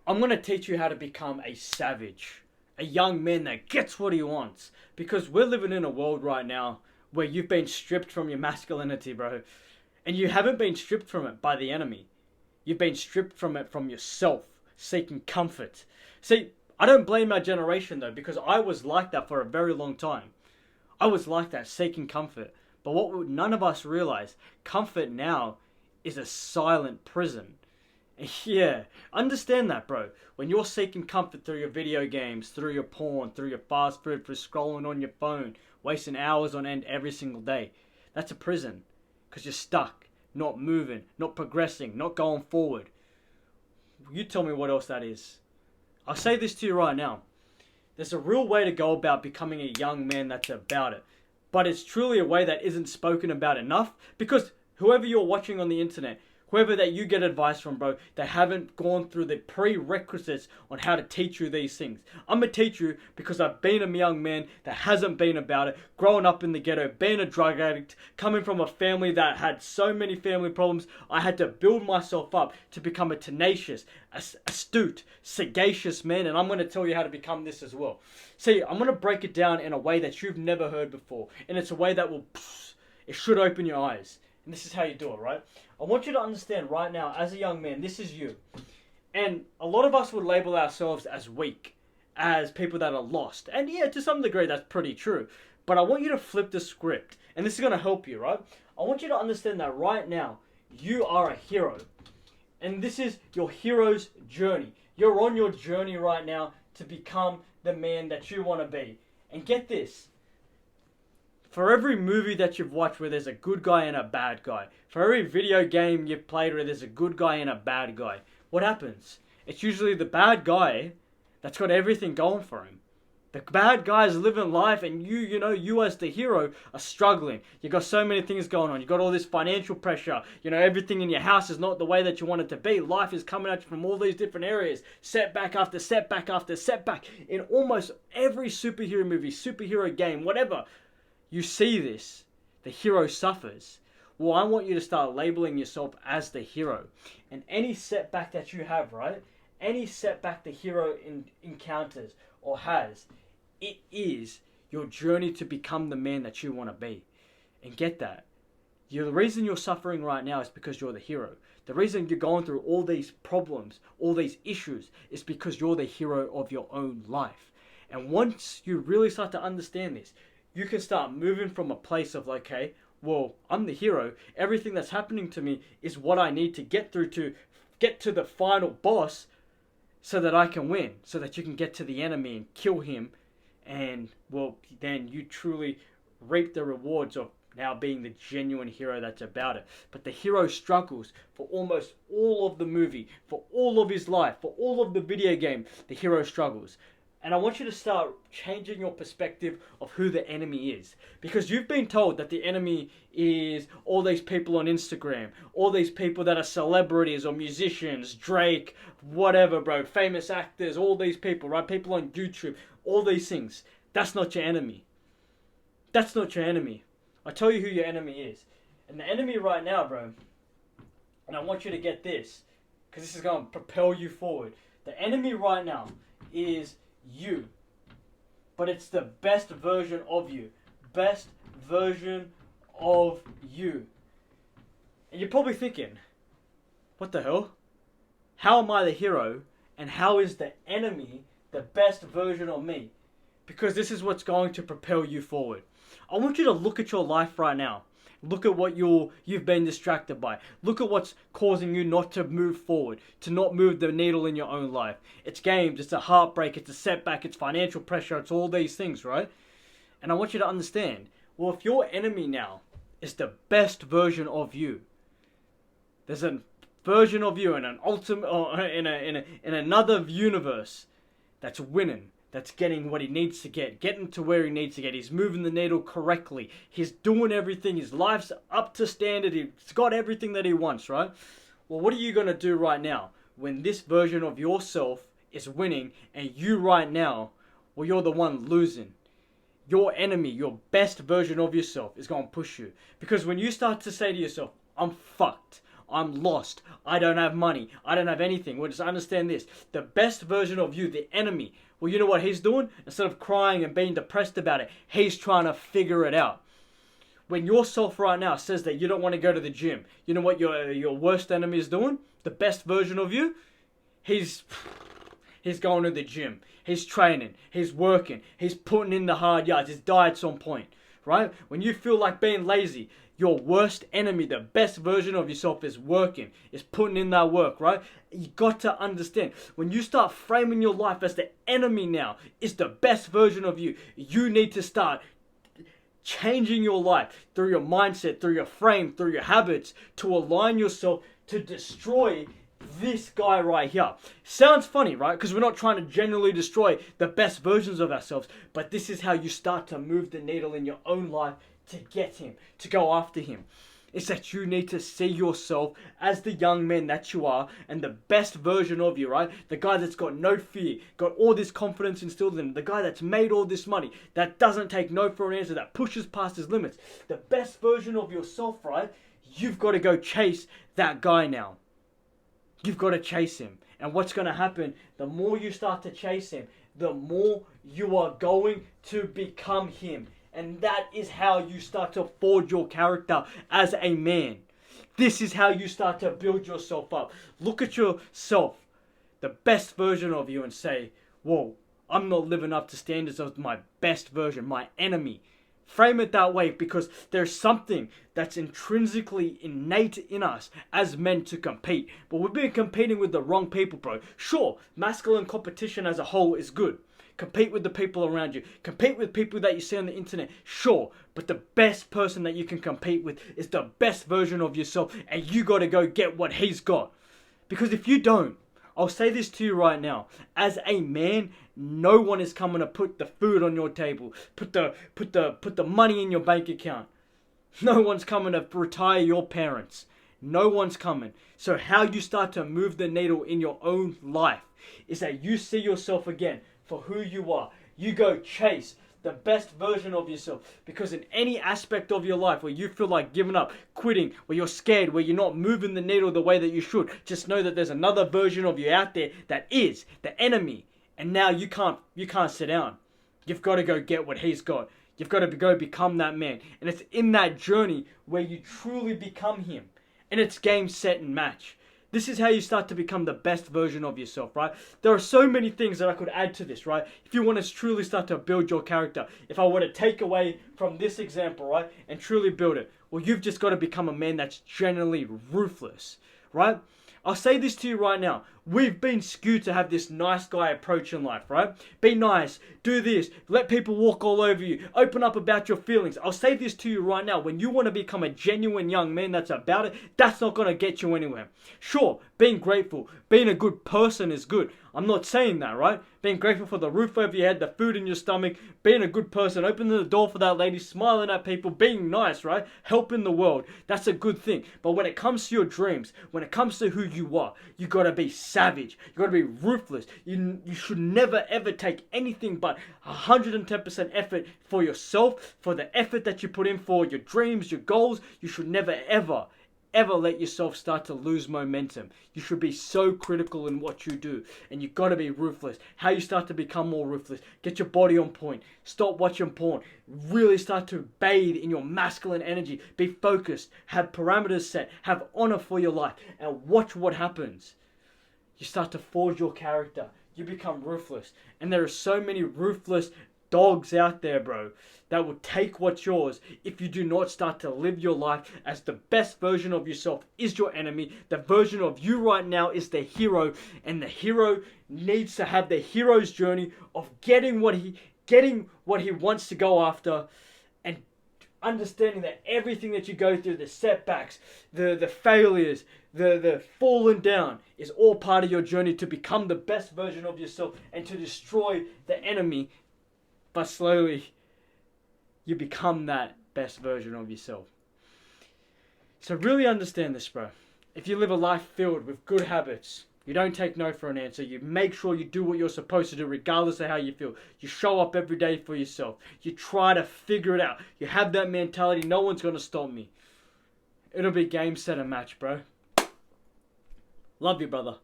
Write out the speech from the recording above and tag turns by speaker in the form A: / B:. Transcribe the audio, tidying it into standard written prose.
A: I'm going to teach you how to become a savage. A young man that gets what he wants. Because we're living in a world right now where you've been stripped from your masculinity, bro. And you haven't been stripped from it by the enemy. You've been stripped from it from yourself, seeking comfort. See, I don't blame our generation though, because I was like that for a very long time. I was like that, seeking comfort. But what none of us realize, comfort now is a silent prison. Yeah, understand that, bro. When you're seeking comfort through your video games, through your porn, through your fast food, through scrolling on your phone, wasting hours on end every single day, that's a prison. Because you're stuck, not moving, not progressing, not going forward. You tell me what else that is. I'll say this to you right now. There's a real way to go about becoming a young man that's about it. But it's truly a way that isn't spoken about enough. Because whoever you're watching on the internet, whoever that you get advice from, bro, they haven't gone through the prerequisites on how to teach you these things. I'm going to teach you because I've been a young man that hasn't been about it, growing up in the ghetto, being a drug addict, coming from a family that had so many family problems. I had to build myself up to become a tenacious, astute, sagacious man, and I'm going to tell you how to become this as well. See, I'm going to break it down in a way that you've never heard before, and it's a way that it should open your eyes. And this is how you do it, right? I want you to understand right now, as a young man, this is you. And a lot of us would label ourselves as weak, as people that are lost. And yeah, to some degree, that's pretty true. But I want you to flip the script. And this is going to help you, right? I want you to understand that right now, you are a hero. And this is your hero's journey. You're on your journey right now to become the man that you want to be. And get this. For every movie that you've watched where there's a good guy and a bad guy, for every video game you've played where there's a good guy and a bad guy, what happens? It's usually the bad guy that's got everything going for him. The bad guy's living life and you as the hero are struggling. You got so many things going on. You got all this financial pressure. Everything in your house is not the way that you want it to be. Life is coming at you from all these different areas. Setback after setback after setback. In almost every superhero movie, superhero game, whatever, you see this. The hero suffers. Well, I want you to start labeling yourself as the hero. And any setback that you have, right? Any setback the hero encounters or has, it is your journey to become the man that you want to be. And get that. The reason you're suffering right now is because you're the hero. The reason you're going through all these problems, all these issues, is because you're the hero of your own life. And once you really start to understand this, you can start moving from a place of, okay, well, I'm the hero. Everything that's happening to me is what I need to get through to get to the final boss so that I can win. So that you can get to the enemy and kill him. And, well, then you truly reap the rewards of now being the genuine hero that's about it. But the hero struggles for almost all of the movie, for all of his life, for all of the video game. The hero struggles. And I want you to start changing your perspective of who the enemy is. Because you've been told that the enemy is all these people on Instagram. All these people that are celebrities or musicians. Drake, whatever, bro. Famous actors, all these people, right? People on YouTube. All these things. That's not your enemy. That's not your enemy. I tell you who your enemy is. And the enemy right now, bro. And I want you to get this. Because this is going to propel you forward. The enemy right now is you, but it's the best version of you. Best version of you. And you're probably thinking, what the hell? How am I the hero? And how is the enemy the best version of me? Because this is what's going to propel you forward. I want you to look at your life right now. Look at what you've been distracted by. Look at what's causing you not to move forward, to not move the needle in your own life. It's games, it's a heartbreak, it's a setback, it's financial pressure, it's all these things, right? And I want you to understand, well, if your enemy now is the best version of you, there's a version of you in an ultimate, or in another universe that's winning. That's getting what he needs to get. Getting to where he needs to get. He's moving the needle correctly. He's doing everything. His life's up to standard. He's got everything that he wants, right? Well, what are you going to do right now when this version of yourself is winning and you right now, well, you're the one losing? Your enemy, your best version of yourself is going to push you. Because when you start to say to yourself, I'm fucked. I'm lost. I don't have money. I don't have anything. Well, just understand this. The best version of you, the enemy, well, you know what he's doing? Instead of crying and being depressed about it, he's trying to figure it out. When yourself right now says that you don't want to go to the gym, you know what your worst enemy is doing? The best version of you? He's going to the gym. He's training. He's working. He's putting in the hard yards. His diet's on point, right? When you feel like being lazy, your worst enemy, the best version of yourself, is working, is putting in that work, right? You got to understand, when you start framing your life as the enemy now is the best version of you, you need to start changing your life through your mindset, through your frame, through your habits, to align yourself to destroy this guy right here. Sounds funny, right? Because we're not trying to generally destroy the best versions of ourselves, but this is how you start to move the needle in your own life to get him, to go after him. It's that you need to see yourself as the young man that you are and the best version of you, right? The guy that's got no fear, got all this confidence instilled in him, the guy that's made all this money, that doesn't take no for an answer, that pushes past his limits. The best version of yourself, right? You've got to go chase that guy now. You've got to chase him. And what's going to happen, the more you start to chase him, the more you are going to become him. And that is how you start to forge your character as a man. This is how you start to build yourself up. Look at yourself, the best version of you, and say, whoa, I'm not living up to standards of my best version, my enemy. Frame it that way, because there's something that's intrinsically innate in us as men to compete. But we've been competing with the wrong people, bro. Sure, masculine competition as a whole is good. Compete with the people around you. Compete with people that you see on the internet. Sure, but the best person that you can compete with is the best version of yourself, and you got to go get what he's got. Because if you don't, I'll say this to you right now. As a man, no one is coming to put the food on your table, put the money in your bank account. No one's coming to retire your parents. No one's coming. So how you start to move the needle in your own life is that you see yourself again for who you are. You go chase the best version of yourself. Because in any aspect of your life where you feel like giving up, quitting, where you're scared, where you're not moving the needle the way that you should, just know that there's another version of you out there that is the enemy. And now you can't sit down. You've got to go get what he's got. You've got to go become that man. And it's in that journey where you truly become him. And it's game, set, and match. This is how you start to become the best version of yourself, right? There are so many things that I could add to this, right? If you want to truly start to build your character, if I were to take away from this example, right, and truly build it, well, you've just got to become a man that's genuinely ruthless, right? I'll say this to you right now. We've been skewed to have this nice guy approach in life, right? Be nice, do this, let people walk all over you, open up about your feelings. I'll say this to you right now. When you want to become a genuine young man that's about it, that's not going to get you anywhere. Sure, being grateful, being a good person is good. I'm not saying that, right? Being grateful for the roof over your head, the food in your stomach, being a good person, opening the door for that lady, smiling at people, being nice, right? Helping the world. That's a good thing. But when it comes to your dreams, when it comes to who you are, you got to be savage. You got to be ruthless. You should never ever take anything but 110% effort for yourself, for the effort that you put in for your dreams, your goals. You should never ever let yourself start to lose momentum. You should be so critical in what you do, and you got to be ruthless. How you start to become more ruthless, get your body on point, stop watching porn, really start to bathe in your masculine energy, be focused, have parameters set, have honor for your life, and watch what happens. You start to forge your character. You become ruthless, and there are so many ruthless dogs out there, bro, that will take what's yours if you do not start to live your life as the best version of yourself is your enemy. The version of you right now is the hero, and the hero needs to have the hero's journey of getting what he wants to go after, and understanding that everything that you go through, the setbacks, the failures, the falling down, is all part of your journey to become the best version of yourself and to destroy the enemy. But slowly, you become that best version of yourself. So really understand this, bro. If you live a life filled with good habits, you don't take no for an answer. You make sure you do what you're supposed to do regardless of how you feel. You show up every day for yourself. You try to figure it out. You have that mentality, no one's going to stop me. It'll be game, set, and match, bro. Love you, brother.